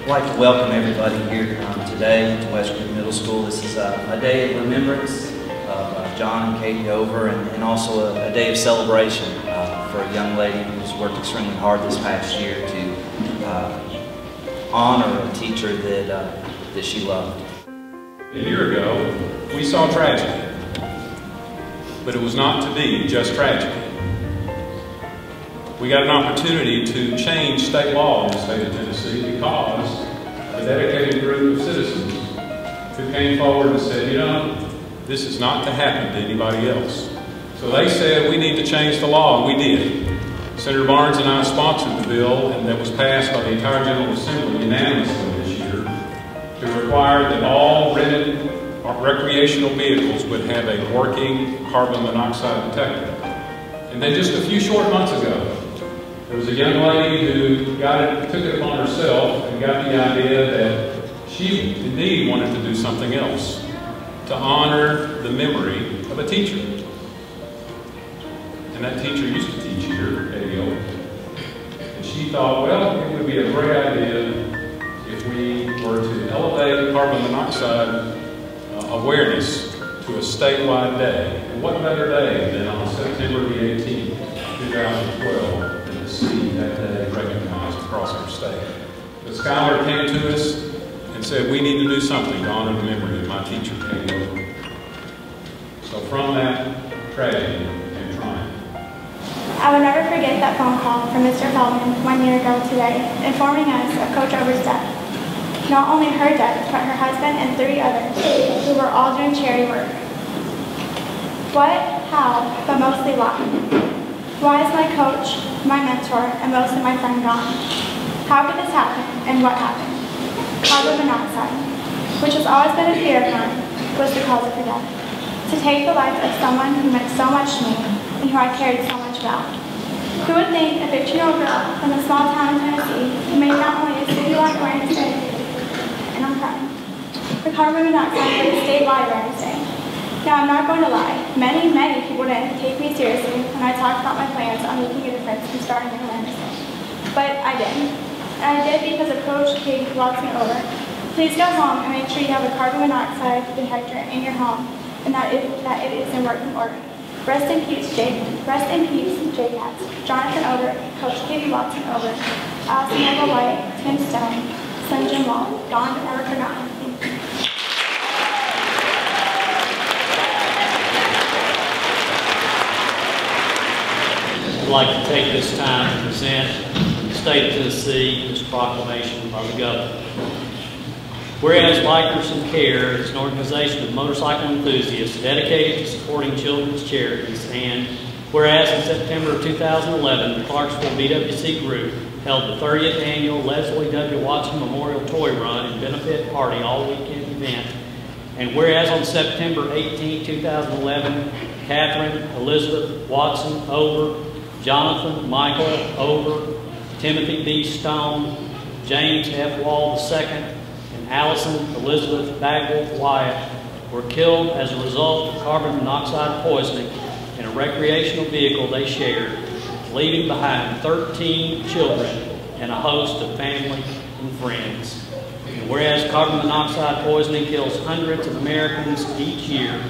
I'd like to welcome everybody here today to West Creek Middle School. This is a day of remembrance of John and Katy Over, and also a day of celebration for a young lady who's worked extremely hard this past year to honor a teacher that she loved. A year ago, we saw tragedy, but it was not to be just tragedy. We got an opportunity to change state law in the state of Tennessee because a dedicated group of citizens who came forward and said, you know, this is not to happen to anybody else. So they said we need to change the law, and we did. Senator Barnes and I sponsored the bill, and that was passed by the entire General Assembly unanimously this year to require that all rented recreational vehicles would have a working carbon monoxide detector. And then just a few short months ago, there was a young lady who took it upon herself and got the idea that she indeed wanted to do something else to honor the memory of a teacher. And that teacher used to teach here at Katy Over. And she thought, well, it would be a great idea if we were to elevate carbon monoxide awareness to a statewide day. And what better day than on September the 18th, 2012, see that day recognized across our state. The scholar came to us and said, we need to do something to honor the memory of my teacher, Katy Over. So from that tragedy came triumph. I will never forget that phone call from Mr. Feldman 1 year ago today, informing us of Coach Over's death. Not only her death, but her husband and 3 others, who were all doing charity work. What, how, but mostly why? Why is my coach, my mentor, and most of my friends gone? How could this happen, and what happened? Carbon monoxide, which has always been a fear of mine, was the cause of her death. To take the life of someone who meant so much to me, and who I cared so much about. Who would think a 15-year-old girl from a small town in Tennessee who made not only a citywide awareness day, and I'm crying, the carbon monoxide was a statewide awareness day. Now, I'm not going to lie, many people didn't take me seriously when I talked about my plans on making a difference and starting an awareness day. But I did. And I did because of Coach Katy who walks me over. Please go home and make sure you have a carbon monoxide detector in your home and that it is in working order. Rest in peace, Jake. Rest in peace, J-Cats. Jonathan Over, Coach Katy Watson Over, Allison Nova White, Tim Stone, Slim Jim Wall, Dawn Never Forgotten. I'd like to take this time to present the state of Tennessee this proclamation by the governor. Whereas Bikers and Care is an organization of motorcycle enthusiasts dedicated to supporting children's charities, and whereas in September of 2011, the Clarksville BWC Group held the 30th annual Leslie W. Watson Memorial Toy Run and Benefit Party all-weekend event, and whereas on September 18, 2011, Catherine Elizabeth Watson Over, Jonathan Michael Over, Timothy B. Stone, James F. Wall II, and Allison Elizabeth Bagwell Wyatt were killed as a result of carbon monoxide poisoning in a recreational vehicle they shared, leaving behind 13 children and a host of family and friends. And whereas carbon monoxide poisoning kills hundreds of Americans each year,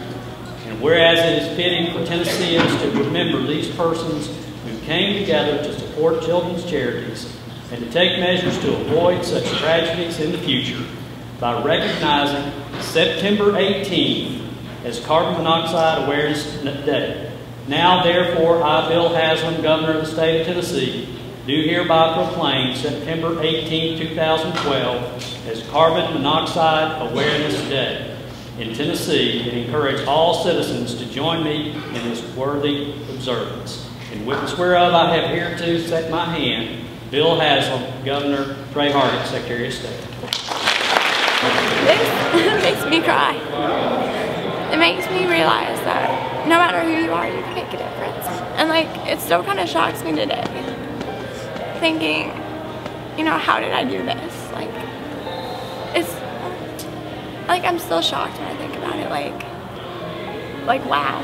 and whereas it is fitting for Tennesseans to remember these persons who came together to support children's charities and to take measures to avoid such tragedies in the future by recognizing September 18th as Carbon Monoxide Awareness Day. Now, therefore, I, Bill Haslam, Governor of the State of Tennessee, do hereby proclaim September 18, 2012 as Carbon Monoxide Awareness Day in Tennessee, and encourage all citizens to join me in this worthy observance. In witness whereof I have hereto set my hand, Bill Haslam, Governor, Trey Hargett, Secretary of State. This makes me cry. It makes me realize that no matter who you are, you can make a difference. And it still kind of shocks me today, thinking, you know, how did I do this? I'm still shocked when I think about it. Wow.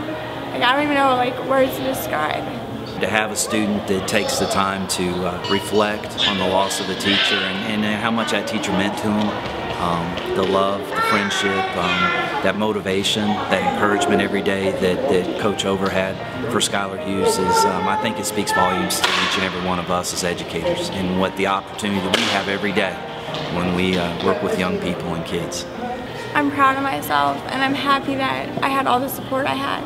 I don't even know words to describe. to have a student that takes the time to reflect on the loss of a teacher and how much that teacher meant to him. The love, the friendship, that motivation, that encouragement every day that Coach Over had for Skylar Hughes is, I think it speaks volumes to each and every one of us as educators and what the opportunity that we have every day when we work with young people and kids. I'm proud of myself and I'm happy that I had all the support I had.